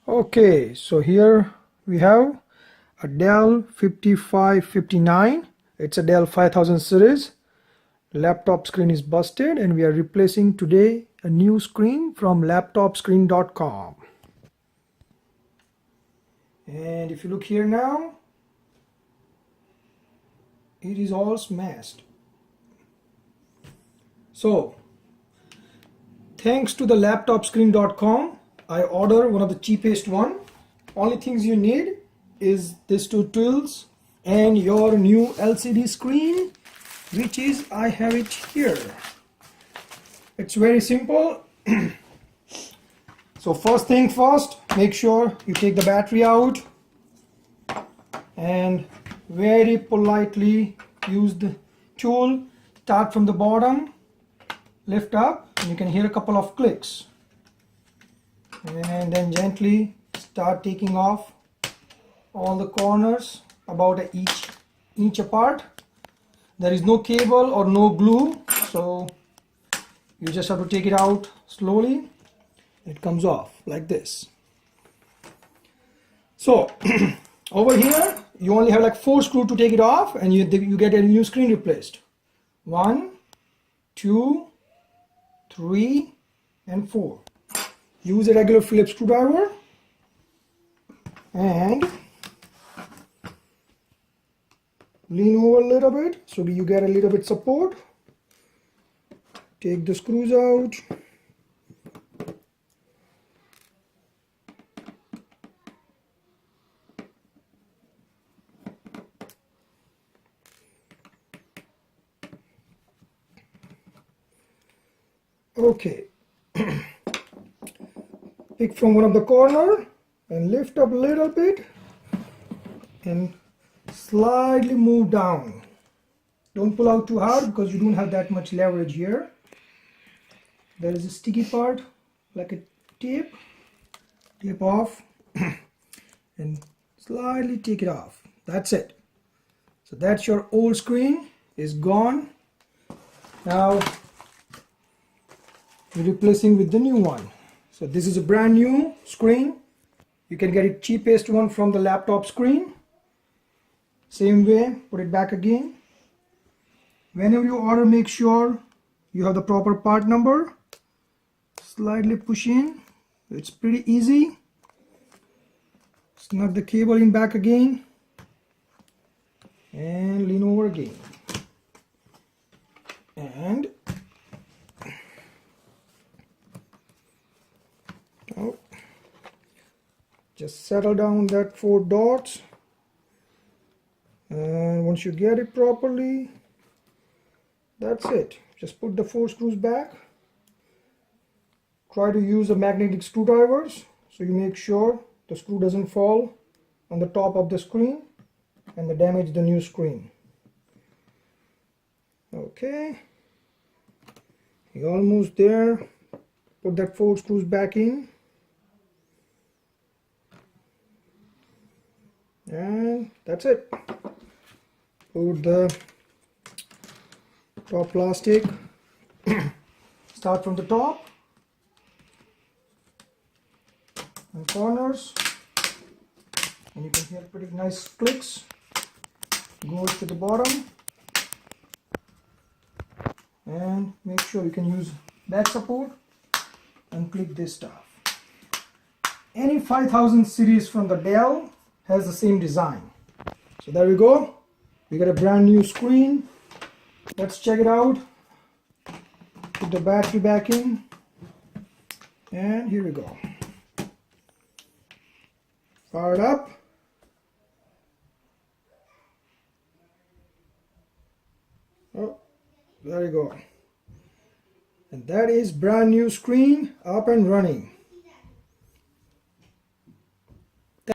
Okay, so here we have a Dell 5559. It's a Dell 5000 series. Laptop screen is busted and we are replacing today a new screen from laptopscreen.com. And if you look here now, it is all smashed. So thanks to the laptopscreen.com, I ordered one of the cheapest one. Only things you need is these two tools and your new LCD screen, which is I have it here. It's very simple. So first thing first, make sure you take the battery out and very politely use the tool. Start from the bottom, lift up, and you can hear a couple of clicks, and then gently start taking off all the corners about an inch apart. There is no cable or no glue, so you just have to take it out slowly. It comes off like this. So over here you only have like 4 screws to take it off, and you get a new screen replaced. 1, 2, 3 and 4. Use a regular Phillips screwdriver and lean over a little bit so you get a little bit support. Take the screws out. Okay. Pick from one of the corner and lift up a little bit and slightly move down. Don't pull out too hard because you don't have that much leverage here. There is a sticky part like a tape. Tape off and slightly take it off. That's it. So that's your old screen is gone. Now you're replacing with the new one. So this is a brand new screen. You can get it cheapest one from the laptop screen. Same way, put it back again. Whenever you order, make sure you have the proper part number. Slightly push in. It's pretty easy. Snug the cable in back again and lean over again. And just settle down that 4 dots, and once you get it properly, that's it. Just put the 4 screws back. Try to use a magnetic screwdrivers so you make sure the screw doesn't fall on the top of the screen and damage the new screen. Okay, you're almost there. Put that 4 screws back in. And that's it. Put the top plastic. Start from the top and corners, and you can hear pretty nice clicks. Goes to the bottom, and make sure you can use back support and click this stuff. Any 5000 series from the Dell has the same design. So there we go. We got a brand new screen. Let's check it out. Put the battery back in, and here we go. Fire it up. Oh, there you go. And that is brand new screen up and running.